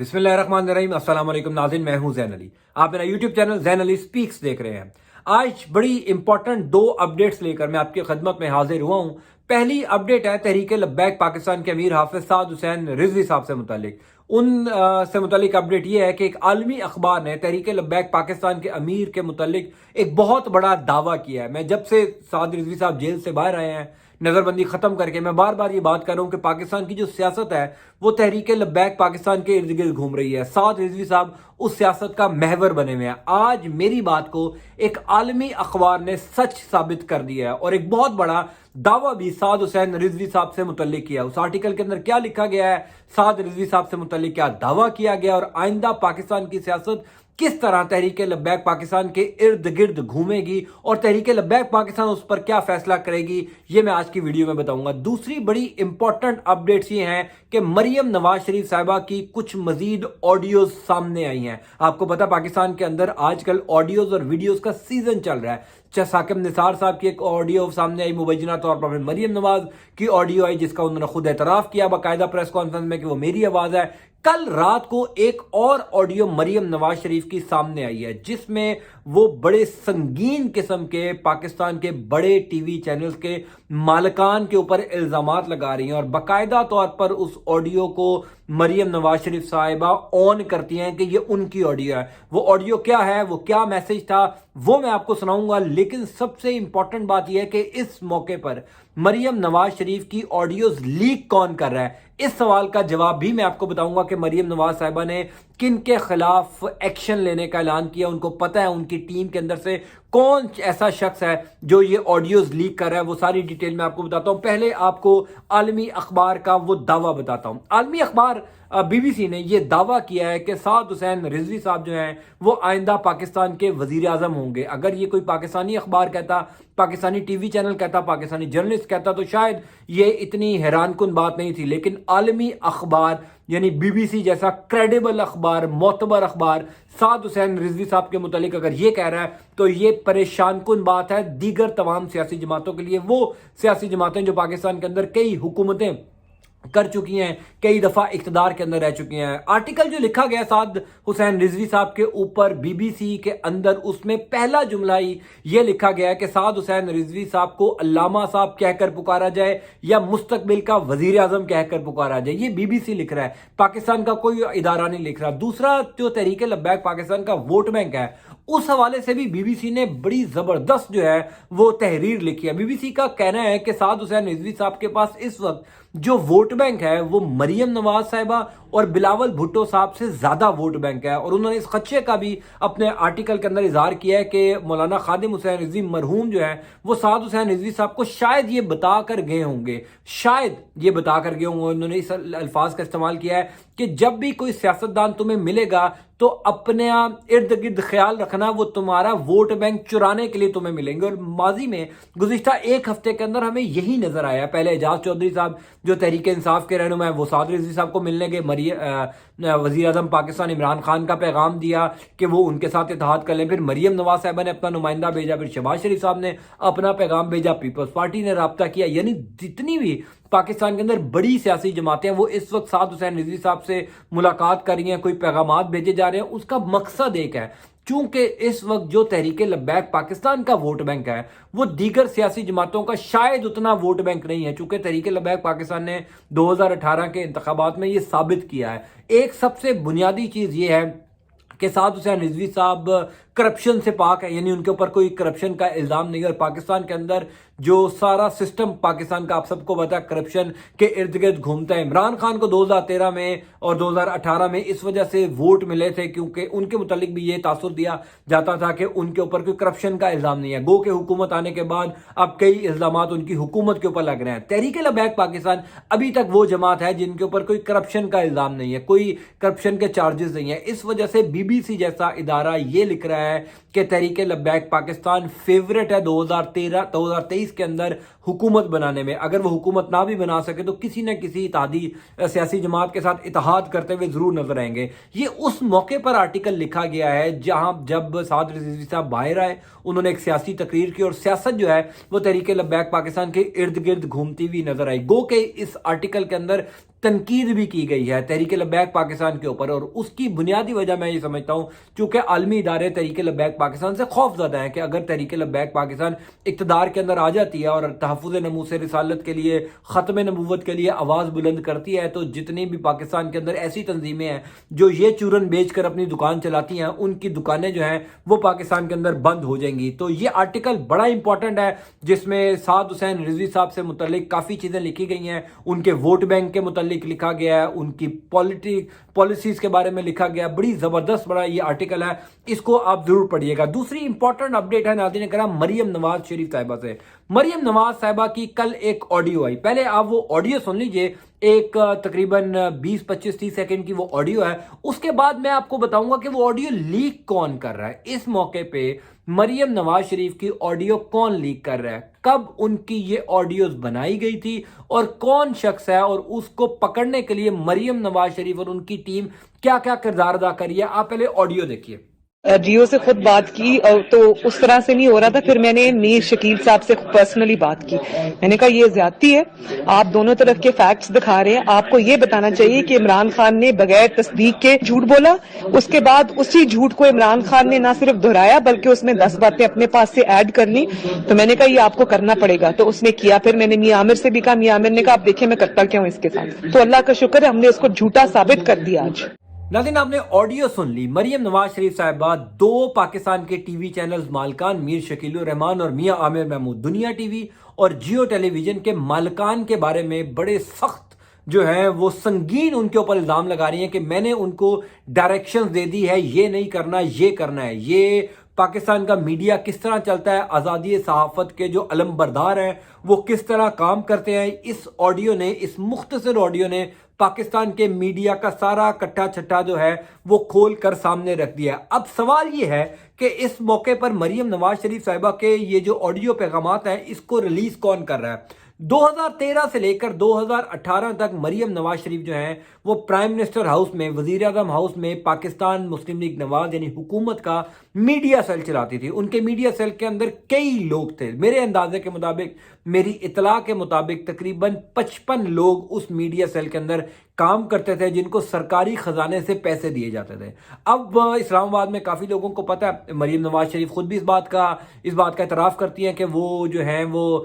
बिस्मिल्लाहिर्रहमानिर्रहीम। अस्सलाम वालेकुम नाज़रीन, मैं हूं ज़ैन अली। आप मेरा यूट्यूब चैनल ज़ैन अली स्पीक्स देख रहे हैं। आज बड़ी इंपॉर्टेंट दो अपडेट्स लेकर मैं आपकी खिदमत में हाजिर हुआ हूं। पहली अपडेट है तहरीक लब्बैक पाकिस्तान के अमीर हाफिज साद हुसैन रिजवी साहब से मुतालिक। से मुतालिक अपडेट यह है कि एक आलमी अखबार ने तहरीक लब्बैक पाकिस्तान के अमीर के मुतालिक एक बहुत बड़ा दावा किया है। मैं जब से साद रिजवी साहब जेल से बाहर आए हैं, नज़रबंदी ख़त्म करके, मैं बार बार ये बात कर रहा हूँ कि पाकिस्तान की जो सियासत है वो तहरीक लब्बैक पाकिस्तान के इर्द गिर्द घूम रही है। साद रिजवी साहब उस सियासत का महवर बने हुए हैं। आज मेरी बात को एक आलमी अखबार ने सच साबित कर दिया है और एक बहुत बड़ा दावा भी साद हुसैन रिजवी साहब से मुतल्लिक किया। उस आर्टिकल के अंदर क्या लिखा गया है, साद रिजवी साहब से मुतल्लिक क्या दावा किया गया और आइंदा पाकिस्तान की सियासत किस तरह तहरीक लब्बैक पाकिस्तान के इर्द गिर्द घूमेगी और तहरीक लब्बैक पाकिस्तान उस पर क्या फैसला करेगी, ये मैं आज की वीडियो में बताऊंगा। दूसरी बड़ी इंपॉर्टेंट अपडेट्स ये हैं कि मरियम नवाज शरीफ साहिबा की कुछ मजीद ऑडियोज सामने आई हैं। आपको पता पाकिस्तान के अंदर आजकल ऑडियोज और वीडियोज का सीजन चल रहा है। साकिब निसार साहब की एक ऑडियो सामने आई मुबैना तौर पर, मरियम नवाज की ऑडियो आई जिसका उन्होंने खुद एतराफ किया बाकायदा प्रेस कॉन्फ्रेंस में कि वो मेरी आवाज है। कल रात को एक और ऑडियो मरियम नवाज शरीफ की सामने आई है जिसमें वो बड़े संगीन किस्म के पाकिस्तान के बड़े टीवी चैनल्स के मालिकान के ऊपर इल्जामात लगा रही हैं और बाकायदा तौर पर उस ऑडियो को मरियम नवाज शरीफ साहिबा ऑन करती हैं कि ये उनकी ऑडियो है। वो ऑडियो क्या है, वो क्या मैसेज था, वो मैं आपको सुनाऊंगा। लेकिन सबसे इंपॉर्टेंट बात यह है कि इस मौके पर मरियम नवाज शरीफ की ऑडियोज लीक कौन कर रहा है, इस सवाल का जवाब भी मैं आपको बताऊंगा कि मरियम नवाज साहिबा ने किन के खिलाफ एक्शन लेने का ऐलान किया। उनको पता है उनकी टीम के अंदर से कौन ऐसा शख्स है जो ये ऑडियोज लीक कर रहा है, वो सारी डिटेल मैं आपको बताता हूं। पहले आपको आलमी अखबार का वो दावा बताता हूं। आलमी अखबार बीबीसी ने यह दावा किया है कि साद हुसैन रिजवी साहब जो हैं वो आइंदा पाकिस्तान के वजीर आजम होंगे। अगर ये कोई पाकिस्तानी अखबार कहता, पाकिस्तानी टीवी चैनल कहता, पाकिस्तानी जर्नलिस्ट कहता तो शायद ये इतनी हैरानकुन बात नहीं थी। लेकिन आलमी अखबार यानी बीबीसी जैसा क्रेडिबल अखबार, मोतबर अखबार साद हुसैन रिजवी साहब के मुतालिक अगर ये कह रहा है तो ये परेशानकुन बात है दीगर तमाम सियासी जमातों के लिए। वो सियासी जमातें जो पाकिस्तान के अंदर कई हुकूमतें कर चुकी हैं, कई दफा इख्तिदार के अंदर रह चुकी हैं। आर्टिकल जो लिखा गया साद हुसैन रिजवी साहब के ऊपर बीबीसी के अंदर, उसमें पहला जुमला ही यह लिखा गया है कि साद हुसैन रिजवी साहब को अल्लामा साहब कहकर पुकारा जाए या मुस्तकबिल का वजीर आजम कहकर पुकारा जाए। ये बीबीसी लिख रहा है, पाकिस्तान का कोई इदारा नहीं लिख रहा। दूसरा जो तहरीक लब्बैक पाकिस्तान का वोट बैंक है, उस हवाले से भी बीबीसी ने बड़ी जबरदस्त जो है वो तहरीर लिखी है। बीबीसी का कहना है कि साद हुसैन रिजवी साहब के पास इस वक्त जो वोट बैंक है वो मरियम नवाज साहिबा और बिलावल भुट्टो साहब से ज्यादा वोट बैंक है। और उन्होंने इस खदशे का भी अपने आर्टिकल के अंदर इजहार किया है कि मौलाना खादिम हुसैन रिजवी मरहूम जो है वो साद हुसैन रिजवी साहब को शायद ये बता कर गए होंगे, शायद ये बता कर गए होंगे। उन्होंने इस अल्फाज का इस्तेमाल किया है कि जब भी कोई सियासतदान तुम्हें मिलेगा तो अपने इर्द गिर्द ख्याल रखना, वो तुम्हारा वोट बैंक चुराने के लिए तुम्हें मिलेंगे। और माजी में गुज़िश्ता एक हफ्ते के अंदर हमें यही नजर आया। पहले एजाज चौधरी साहब जो तहरीक इंसाफ के रहनुमा है वो साद रिजवी साहब को मिलने गए, वजीर आजम पाकिस्तान इमरान खान का पैगाम दिया कि वो उनके साथ इत्तेहाद कर लें। फिर मरियम नवाज साहिबा ने अपना नुमाइंदा भेजा, फिर शहबाज शरीफ साहब ने अपना पैगाम भेजा, पीपल्स पार्टी ने राब्ता किया। यानी जितनी भी पाकिस्तान के अंदर बड़ी सियासी जमातें हैं वो इस वक्त साद हुसैन रिजवी साहब से मुलाकात कर रही हैं, कोई पैगामात भेजे जा रहे हैं। उसका मकसद एक है, चूंकि इस वक्त जो तहरीक लब्बैक पाकिस्तान का वोट बैंक है वो दीगर सियासी जमातों का शायद उतना वोट बैंक नहीं है। चूंकि तहरीक लब्बैक पाकिस्तान ने 2018 के इंतखाबात में ये साबित किया है। एक सबसे बुनियादी चीज ये है कि साद हुसैन रिजवी साहब करप्शन से पाक है, यानी उनके ऊपर कोई करप्शन का इल्जाम नहीं है। और पाकिस्तान के अंदर जो सारा सिस्टम पाकिस्तान का आप सबको पता है करप्शन के इर्द गिर्द घूमता है। इमरान खान को 2013 में और 2018 में इस वजह से वोट मिले थे क्योंकि उनके मुतालिक भी ये तासुर दिया जाता था कि उनके ऊपर कोई करप्शन का इल्जाम नहीं है। गो के हुकूमत आने के बाद अब कई इल्जामात उनकी हुकूमत के ऊपर लग रहे हैं। तहरीक लब्बैक पाकिस्तान अभी तक वो जमात है जिनके ऊपर कोई करप्शन का इल्जाम नहीं है, कोई करप्शन के चार्जेस नहीं है। इस वजह से बीबीसी जैसा इदारा ये लिख रहा है कि तहरीक लब्बैक पाकिस्तान फेवरेट है 2023 के अंदर हुकूमत बनाने में। अगर वो हुकूमत ना भी बना सके तो किसी न किसी इत्तेहादी सियासी जमात के साथ इत्तेहाद करते हुए जरूर नजर आएंगे। ये उस मौके पर आर्टिकल लिखा गया है जहां जब साद रिजवी साहब बाहर आए, उन्होंने एक सियासी तकरीर की और सियासत जो है वो तहरीक लब्बैक पाकिस्तान के इर्द गिर्द घूमती हुई नजर आई। गो के इस आर्टिकल के अंदर تنقید بھی کی گئی ہے تحریک لبیک پاکستان کے اوپر، اور اس کی بنیادی وجہ میں یہ سمجھتا ہوں چونکہ عالمی ادارے تحریک لبیک پاکستان سے خوف زدہ ہیں کہ اگر تحریک لبیک پاکستان اقتدار کے اندر آ جاتی ہے اور تحفظ ناموس رسالت کے لیے، ختم نبوت کے لیے آواز بلند کرتی ہے، تو جتنی بھی پاکستان کے اندر ایسی تنظیمیں ہیں جو یہ چورن بیچ کر اپنی دکان چلاتی ہیں، ان کی دکانیں جو ہیں وہ پاکستان کے اندر بند ہو جائیں گی۔ تو یہ آرٹیکل بڑا امپورٹنٹ ہے جس میں سعد حسین رضوی صاحب سے متعلق کافی چیزیں لکھی گئی ہیں، ان کے ووٹ بینک کے متعلق لکھا گیا ہے، ان کی پالیسیز کے بارے میں لکھا گیا، بڑی زبردست بڑا یہ آرٹیکل ہے، اس کو آپ ضرور پڑھیے گا۔ دوسری امپورٹنٹ اپڈیٹ ہے ناظرین کرام مریم نواز شریف صاحبہ سے۔ مریم نواز صاحبہ کی کل ایک آڈیو آئی، پہلے آپ وہ آڈیو سن لیجئے، ایک تقریباً 20-25-30 سیکنڈ کی وہ آڈیو ہے، اس کے بعد میں آپ کو بتاؤں گا کہ وہ آڈیو لیک کون کر رہا ہے۔ اس موقع پہ مریم نواز شریف کی آڈیو کون لیک کر رہا ہے، کب ان کی یہ آڈیوز بنائی گئی تھی، اور کون شخص ہے، اور اس کو پکڑنے کے لیے مریم نواز شریف اور ان کی ٹیم کیا کیا کردار ادا کر رہی ہے۔ آپ پہلے آڈیو دیکھیے۔ جیو سے خود بات کی تو اس طرح سے نہیں ہو رہا تھا، پھر میں نے میر شکیل صاحب سے پرسنلی بات کی، میں نے کہا یہ زیادتی ہے، آپ دونوں طرف کے فیکٹس دکھا رہے ہیں، آپ کو یہ بتانا چاہیے کہ عمران خان نے بغیر تصدیق کے جھوٹ بولا، اس کے بعد اسی جھوٹ کو عمران خان نے نہ صرف دہرایا بلکہ اس میں 10 باتیں اپنے پاس سے ایڈ کر لی، تو میں نے کہا یہ آپ کو کرنا پڑے گا، تو اس نے کیا۔ پھر میں نے میاں عامر سے بھی کہا، میاں عامر نے کہا آپ دیکھیں میں کرتا کیا ہوں اس کے ساتھ، تو اللہ کا شکر ہے ہم نے اس کو جھوٹا ثابت کر دیا آج۔ ناظرین آپ نے آڈیو سن لی، مریم نواز شریف صاحبہ دو پاکستان کے ٹی وی چینلز مالکان میر شکیل الرحمان اور میاں عامر محمود، دنیا ٹی وی اور جیو ٹیلی ویژن کے مالکان کے بارے میں بڑے سخت جو ہیں وہ سنگین ان کے اوپر الزام لگا رہی ہیں کہ میں نے ان کو ڈائریکشنز دے دی ہے، یہ نہیں کرنا، یہ کرنا ہے۔ یہ پاکستان کا میڈیا کس طرح چلتا ہے، آزادی صحافت کے جو علم بردار ہیں وہ کس طرح کام کرتے ہیں، اس آڈیو نے، اس مختصر آڈیو نے پاکستان کے میڈیا کا سارا کٹھا چھٹا جو ہے وہ کھول کر سامنے رکھ دیا۔ اب سوال یہ ہے کہ اس موقع پر مریم نواز شریف صاحبہ کے یہ جو آڈیو پیغامات ہیں اس کو ریلیز کون کر رہا ہے؟ 2013 سے لے کر 2018 تک مریم نواز شریف جو ہیں وہ پرائم منسٹر ہاؤس میں، وزیر اعظم ہاؤس میں پاکستان مسلم لیگ نواز یعنی حکومت کا میڈیا سیل چلاتی تھی۔ ان کے میڈیا سیل کے اندر کئی لوگ تھے، میرے اندازے کے مطابق، میری اطلاع کے مطابق تقریباً 55 لوگ اس میڈیا سیل کے اندر کام کرتے تھے جن کو سرکاری خزانے سے پیسے دیے جاتے تھے۔ اب اسلام آباد میں کافی لوگوں کو پتہ ہے، مریم نواز شریف خود بھی اس بات کا اعتراف کرتی ہیں کہ وہ جو ہیں وہ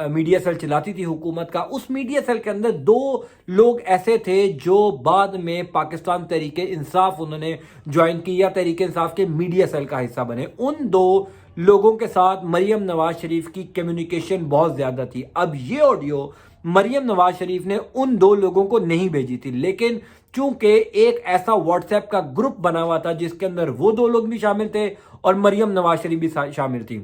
میڈیا سیل چلاتی تھی حکومت کا۔ اس میڈیا سیل کے اندر 2 لوگ ایسے تھے جو بعد میں پاکستان تحریک انصاف انہوں نے جوائن کی یا تحریک انصاف کے میڈیا سیل کا حصہ بنے۔ ان 2 لوگوں کے ساتھ مریم نواز شریف کی کمیونیکیشن بہت زیادہ تھی۔ اب یہ آڈیو مریم نواز شریف نے ان 2 لوگوں کو نہیں بھیجی تھی، لیکن چونکہ ایک ایسا واٹس ایپ کا گروپ بنا ہوا تھا جس کے اندر وہ 2 لوگ بھی شامل تھے اور مریم نواز شریف بھی شامل تھی،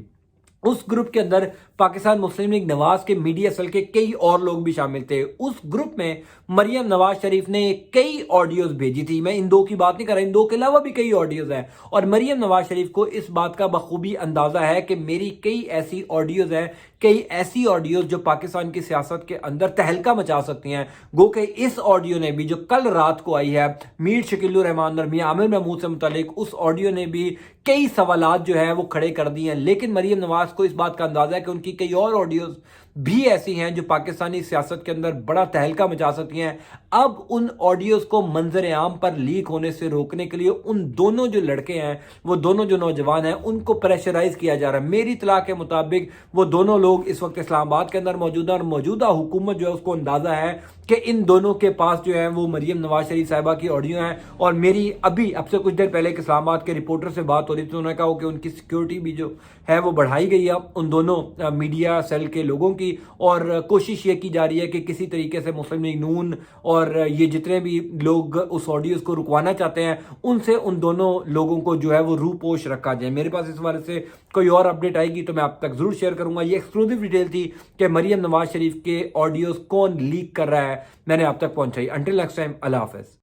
اس گروپ کے اندر پاکستان مسلم لیگ نواز کے میڈیا سیل کے کئی اور لوگ بھی شامل تھے۔ اس گروپ میں مریم نواز شریف نے کئی آڈیوز بھیجی تھی، میں ان 2 کی بات نہیں کر رہا، ان 2 کے علاوہ بھی کئی آڈیوز ہیں، اور مریم نواز شریف کو اس بات کا بخوبی اندازہ ہے کہ میری کئی ایسی آڈیوز ہیں، کئی ایسی آڈیوز جو پاکستان کی سیاست کے اندر تہلکہ مچا سکتی ہیں۔ گو کہ اس آڈیو نے بھی جو کل رات کو آئی ہے میر شکیل الرحمان اور میاں عامر محمود سے متعلق، اس آڈیو نے بھی کئی سوالات جو ہیں وہ کھڑے کر دی ہیں، لیکن مریم نواز کو اس بات کا اندازہ ہے کہ ان کی کئی اور آڈیوز بھی ایسی ہیں جو پاکستانی سیاست کے اندر بڑا تہلکہ مچا سکتی ہیں۔ اب ان آڈیوز کو منظر عام پر لیک ہونے سے روکنے کے لیے ان دونوں جو لڑکے ہیں، وہ دونوں جو نوجوان ہیں، ان کو پریشرائز کیا جا رہا ہے۔ میری اطلاع کے مطابق وہ دونوں لوگ اس وقت اسلام آباد کے اندر موجود ہیں، اور موجودہ حکومت جو ہے اس کو اندازہ ہے کہ ان دونوں کے پاس جو ہے وہ مریم نواز شریف صاحبہ کی آڈیو ہیں، اور میری اب سے کچھ دیر پہلے کہ اسلام آباد کے رپورٹر سے بات ہو رہی تھی، انہوں نے کہا کہ ان کی سیکیورٹی بھی جو ہے وہ بڑھائی گئی ہے ان دونوں میڈیا سیل کے لوگوں کی، اور کوشش یہ کی جا رہی ہے کہ کسی طریقے سے مسلم لیگ نون اور یہ جتنے بھی لوگ اس آڈیوز کو رکوانا چاہتے ہیں ان سے ان دونوں لوگوں کو جو ہے وہ روپوش رکھا جائے۔ میرے پاس اس حوالے سے کوئی اور اپڈیٹ آئے گی تو میں آپ تک ضرور شیئر کروں گا۔ یہ ایکسکلوسیو ڈیٹیل تھی کہ مریم نواز شریف کے آڈیوز کون لیک کر رہا ہے، میں نے آپ تک پہنچائی۔ انٹل نیکسٹ ٹائم، اللہ حافظ۔